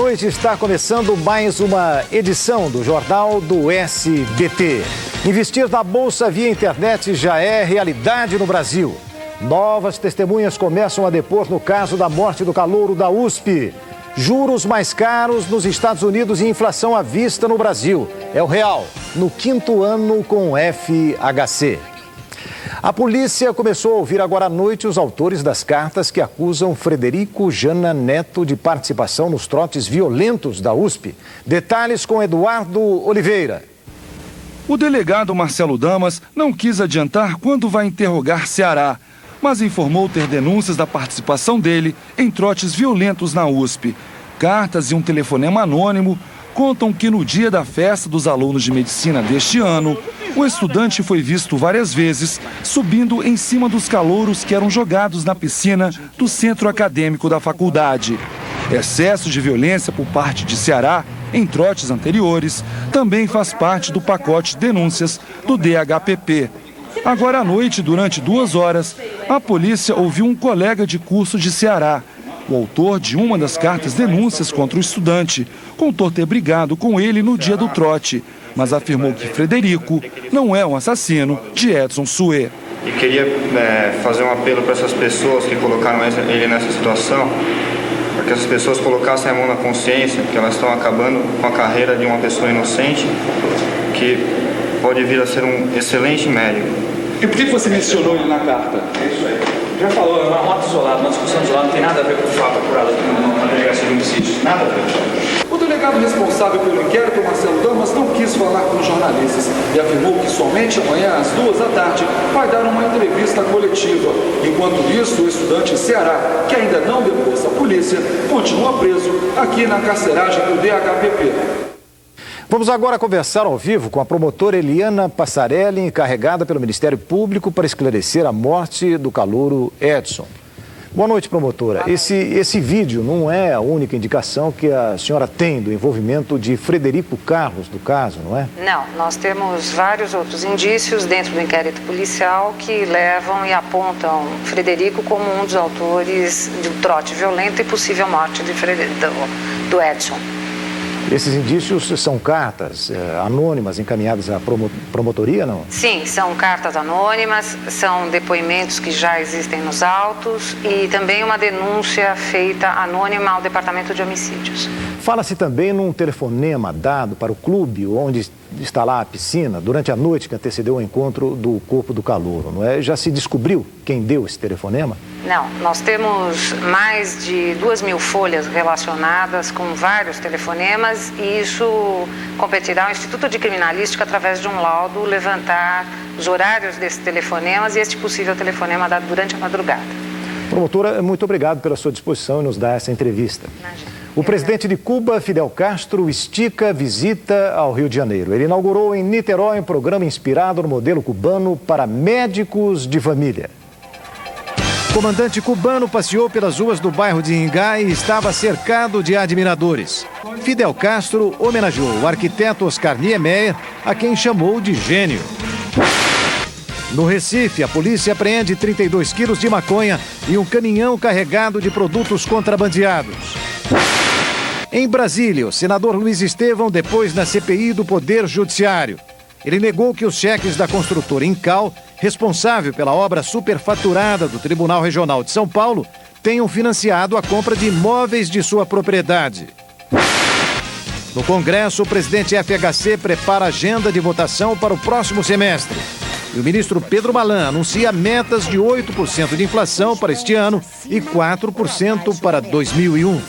noite, está começando mais uma edição do Jornal do SBT. Investir na Bolsa via internet já é realidade no Brasil. Novas testemunhas começam a depor no caso da morte do calouro da USP. Juros mais caros nos Estados Unidos e inflação à vista no Brasil. É o real, no 5º ano com FHC. A polícia começou a ouvir agora à noite os autores das cartas que acusam Frederico Jana Neto de participação nos trotes violentos da USP. Detalhes com Eduardo Oliveira. O delegado Marcelo Damas não quis adiantar quando vai interrogar Ceará, mas informou ter denúncias da participação dele em trotes violentos na USP. Cartas e um telefonema anônimo contam que no dia da festa dos alunos de medicina deste ano, o estudante foi visto várias vezes subindo em cima dos calouros que eram jogados na piscina do centro acadêmico da faculdade. Excesso de violência por parte de Ceará em trotes anteriores também faz parte do pacote de denúncias do DHPP. Agora à noite, durante 2 horas, a polícia ouviu um colega de curso de Ceará, o autor de uma das cartas denúncias contra o estudante, contou ter brigado com ele no dia do trote, mas afirmou que Frederico não é um assassino de Edson Suê. E queria fazer um apelo para essas pessoas que colocaram ele nessa situação, para que essas pessoas colocassem a mão na consciência, que elas estão acabando com a carreira de uma pessoa inocente, que pode vir a ser um excelente médico. E por que você mencionou ele na carta? É isso aí. Já falou, é uma nota isolada, uma discussão isolada, não tem nada a ver com o fato apurado aqui na delegacia de homicídio. Nada a ver. O delegado responsável pelo inquérito, Marcelo Damas, não quis falar com os jornalistas e afirmou que somente amanhã, às 2 da tarde, vai dar uma entrevista coletiva. Enquanto isso, o estudante Ceará, que ainda não depois à polícia, continua preso aqui na carceragem do DHPP. Vamos agora conversar ao vivo com a promotora Eliana Passarelli, encarregada pelo Ministério Público para esclarecer a morte do calouro Edson. Boa noite, promotora. Esse vídeo não é a única indicação que a senhora tem do envolvimento de Frederico Carlos do caso, não é? Não, nós temos vários outros indícios dentro do inquérito policial que levam e apontam Frederico como um dos autores do trote violento e possível morte do Edson. Esses indícios são cartas anônimas encaminhadas à promotoria, não? Sim, são cartas anônimas, são depoimentos que já existem nos autos e também uma denúncia feita anônima ao Departamento de Homicídios. Fala-se também num telefonema dado para o clube onde está lá a piscina durante a noite que antecedeu o encontro do corpo do calouro, não é? Já se descobriu quem deu esse telefonema? Não, nós temos mais de 2.000 folhas relacionadas com vários telefonemas e isso competirá ao Instituto de Criminalística através de um laudo levantar os horários desses telefonemas e este possível telefonema dado durante a madrugada. Promotora, muito obrigado pela sua disposição em nos dar essa entrevista. Imagina. O presidente de Cuba, Fidel Castro, estica visita ao Rio de Janeiro. Ele inaugurou em Niterói um programa inspirado no modelo cubano para médicos de família. O comandante cubano passeou pelas ruas do bairro de Ingá e estava cercado de admiradores. Fidel Castro homenageou o arquiteto Oscar Niemeyer, a quem chamou de gênio. No Recife, a polícia apreende 32 quilos de maconha e um caminhão carregado de produtos contrabandeados. Em Brasília, o senador Luiz Estevão depôs na CPI do Poder Judiciário. Ele negou que os cheques da construtora Incal, responsável pela obra superfaturada do Tribunal Regional de São Paulo, tenham financiado a compra de imóveis de sua propriedade. No Congresso, o presidente FHC prepara a agenda de votação para o próximo semestre. E o ministro Pedro Malan anuncia metas de 8% de inflação para este ano e 4% para 2001.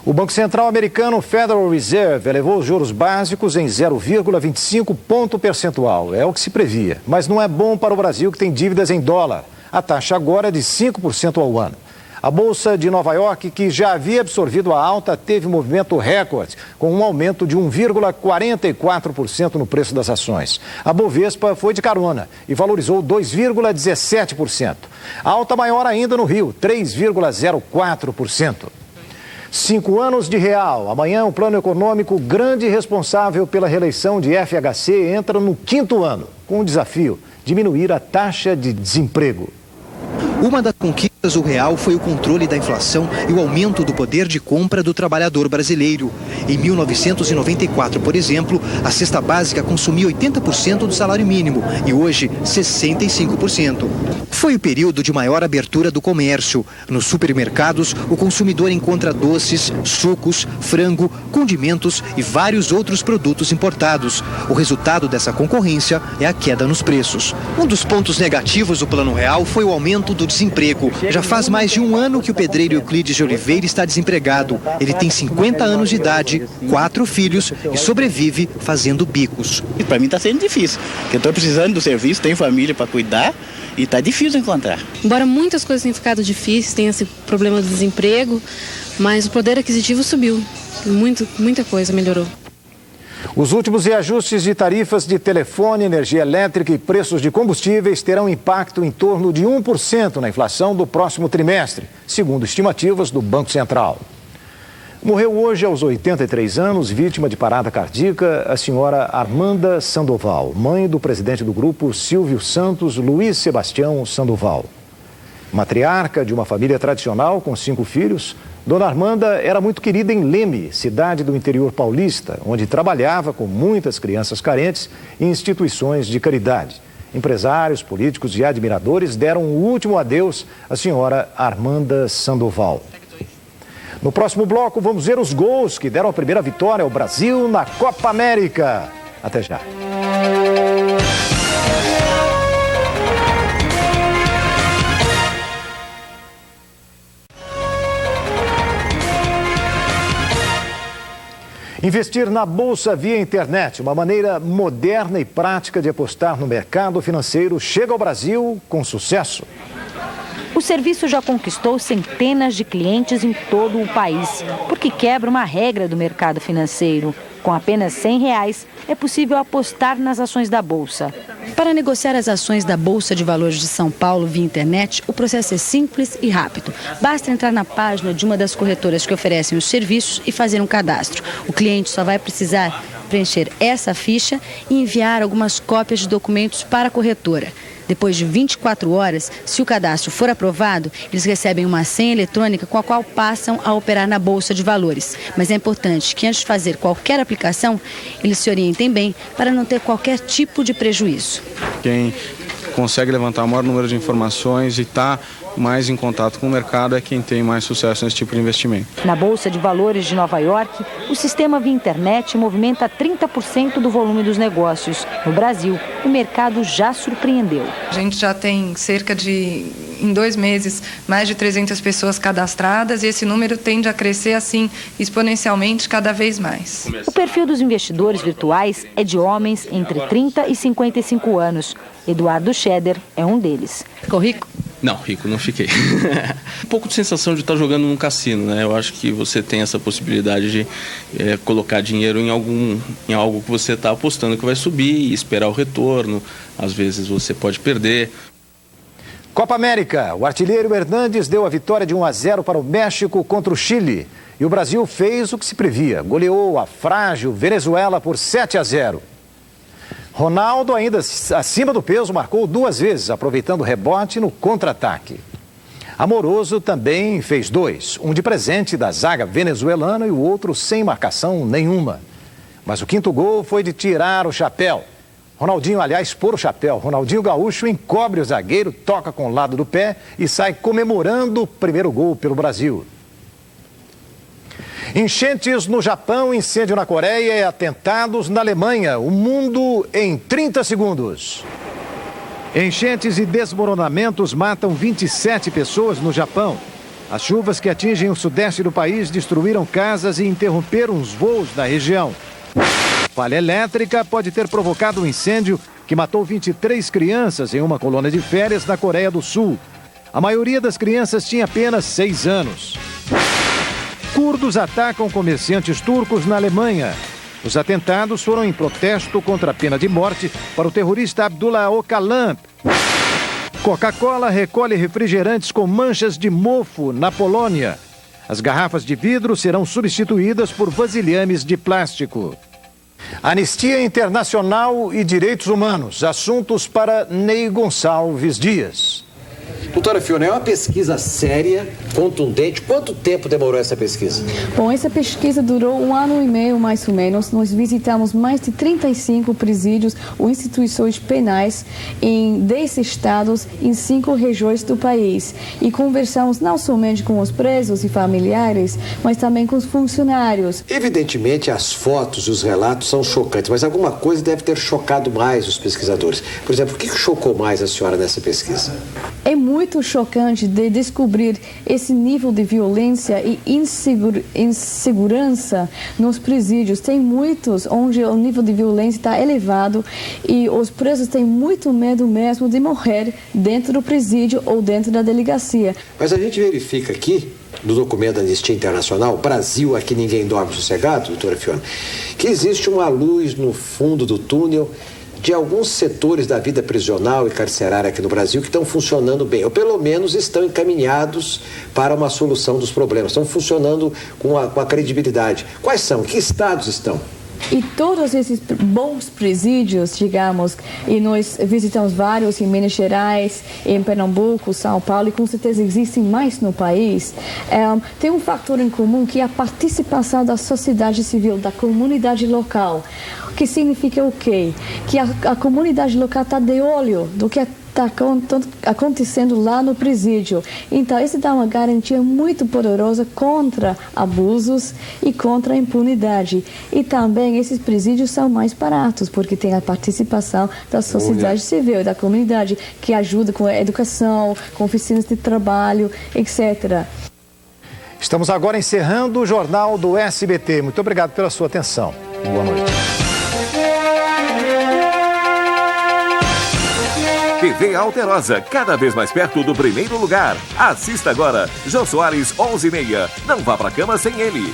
O Banco Central americano Federal Reserve elevou os juros básicos em 0,25 ponto percentual. É o que se previa. Mas não é bom para o Brasil, que tem dívidas em dólar. A taxa agora é de 5% ao ano. A Bolsa de Nova York, que já havia absorvido a alta, teve movimento recorde, com um aumento de 1,44% no preço das ações. A Bovespa foi de carona e valorizou 2,17%. A alta maior ainda no Rio, 3,04%. 5 anos de real. Amanhã, o plano econômico grande responsável pela reeleição de FHC entra no 5º ano, com o desafio: diminuir a taxa de desemprego. Uma das conquistas do real foi o controle da inflação e o aumento do poder de compra do trabalhador brasileiro. Em 1994, por exemplo, a cesta básica consumia 80% do salário mínimo e hoje 65%. Foi o período de maior abertura do comércio. Nos supermercados, o consumidor encontra doces, sucos, frango, condimentos e vários outros produtos importados. O resultado dessa concorrência é a queda nos preços. Um dos pontos negativos do Plano Real foi o aumento do desemprego. Já faz mais de um ano que o pedreiro Euclides de Oliveira está desempregado. Ele tem 50 anos de idade, 4 filhos e sobrevive fazendo bicos. Para mim está sendo difícil, porque eu estou precisando do serviço, tenho família para cuidar e está difícil encontrar. Embora muitas coisas tenham ficado difíceis, tem esse problema do desemprego, mas o poder aquisitivo subiu. Muita coisa melhorou. Os últimos reajustes de tarifas de telefone, energia elétrica e preços de combustíveis terão impacto em torno de 1% na inflação do próximo trimestre, segundo estimativas do Banco Central. Morreu hoje aos 83 anos, vítima de parada cardíaca, a senhora Armanda Sandoval, mãe do presidente do grupo Silvio Santos, Luiz Sebastião Sandoval. Matriarca de uma família tradicional com 5 filhos, Dona Armanda era muito querida em Leme, cidade do interior paulista, onde trabalhava com muitas crianças carentes em instituições de caridade. Empresários, políticos e admiradores deram o último adeus à senhora Armanda Sandoval. No próximo bloco, vamos ver os gols que deram a primeira vitória ao Brasil na Copa América. Até já. Investir na Bolsa via internet, uma maneira moderna e prática de apostar no mercado financeiro, chega ao Brasil com sucesso. O serviço já conquistou centenas de clientes em todo o país, porque quebra uma regra do mercado financeiro. Com apenas R$100, é possível apostar nas ações da Bolsa. Para negociar as ações da Bolsa de Valores de São Paulo via internet, o processo é simples e rápido. Basta entrar na página de uma das corretoras que oferecem os serviços e fazer um cadastro. O cliente só vai precisar preencher essa ficha e enviar algumas cópias de documentos para a corretora. Depois de 24 horas, se o cadastro for aprovado, eles recebem uma senha eletrônica com a qual passam a operar na Bolsa de Valores. Mas é importante que antes de fazer qualquer aplicação, eles se orientem bem para não ter qualquer tipo de prejuízo. Quem consegue levantar o maior número de informações e está mais em contato com o mercado é quem tem mais sucesso nesse tipo de investimento. Na Bolsa de Valores de Nova York, o sistema via internet movimenta 30% do volume dos negócios. No Brasil, o mercado já surpreendeu. A gente já tem em 2 meses, mais de 300 pessoas cadastradas e esse número tende a crescer assim exponencialmente cada vez mais. O perfil dos investidores virtuais é de homens entre 30 e 55 anos. Eduardo Scheder é um deles. Ficou rico? Não, rico não fiquei. Um pouco de sensação de estar jogando num cassino, né? Eu acho que você tem essa possibilidade de colocar dinheiro em algo que você está apostando que vai subir e esperar o retorno. Às vezes você pode perder. Copa América. O artilheiro Hernandes deu a vitória de 1-0 para o México contra o Chile. E o Brasil fez o que se previa. Goleou a frágil Venezuela por 7-0. Ronaldo, ainda acima do peso, marcou 2 vezes, aproveitando o rebote no contra-ataque. Amoroso também fez 2, um de presente da zaga venezuelana e o outro sem marcação nenhuma. Mas o 5º gol foi de tirar o chapéu. Ronaldinho, aliás, pôr o chapéu. Ronaldinho Gaúcho encobre o zagueiro, toca com o lado do pé e sai comemorando o primeiro gol pelo Brasil. Enchentes no Japão, incêndio na Coreia e atentados na Alemanha. O mundo em 30 segundos. Enchentes e desmoronamentos matam 27 pessoas no Japão. As chuvas que atingem o sudeste do país destruíram casas e interromperam os voos na região. Falha elétrica pode ter provocado um incêndio que matou 23 crianças em uma colônia de férias na Coreia do Sul. A maioria das crianças tinha apenas 6 anos. Curdos atacam comerciantes turcos na Alemanha. Os atentados foram em protesto contra a pena de morte para o terrorista Abdullah Öcalan. Coca-Cola recolhe refrigerantes com manchas de mofo na Polônia. As garrafas de vidro serão substituídas por vasilhames de plástico. Anistia Internacional e Direitos Humanos, assuntos para Ney Gonçalves Dias. Doutora Fiona, é uma pesquisa séria, contundente. Quanto tempo demorou essa pesquisa? Bom, essa pesquisa durou 1 ano e meio, mais ou menos. Nós visitamos mais de 35 presídios ou instituições penais em 10 estados, em 5 regiões do país. E conversamos não somente com os presos e familiares, mas também com os funcionários. Evidentemente, as fotos e os relatos são chocantes, mas alguma coisa deve ter chocado mais os pesquisadores. Por exemplo, o que chocou mais a senhora nessa pesquisa? É muito chocante de descobrir esse nível de violência e insegurança nos presídios. Tem muitos onde o nível de violência está elevado e os presos têm muito medo mesmo de morrer dentro do presídio ou dentro da delegacia. Mas a gente verifica aqui, no documento da Anistia Internacional, Brasil, aqui ninguém dorme sossegado, doutora Fiona, que existe uma luz no fundo do túnel de alguns setores da vida prisional e carcerária aqui no Brasil que estão funcionando bem, ou pelo menos estão encaminhados para uma solução dos problemas, estão funcionando com a credibilidade. Quais são? Que estados estão? E todos esses bons presídios, digamos, e nós visitamos vários em Minas Gerais, em Pernambuco, São Paulo, e com certeza existem mais no país, tem um fator em comum que é a participação da sociedade civil, da comunidade local. O que significa o quê? Que a comunidade local está de olho do que está acontecendo lá no presídio. Então, isso dá uma garantia muito poderosa contra abusos e contra a impunidade. E também esses presídios são mais baratos, porque tem a participação da sociedade civil, da comunidade, que ajuda com a educação, com oficinas de trabalho, etc. Estamos agora encerrando o Jornal do SBT. Muito obrigado pela sua atenção. Boa noite. TV Alterosa, cada vez mais perto do primeiro lugar. Assista agora. Jô Soares, 11h30. Não vá pra cama sem ele.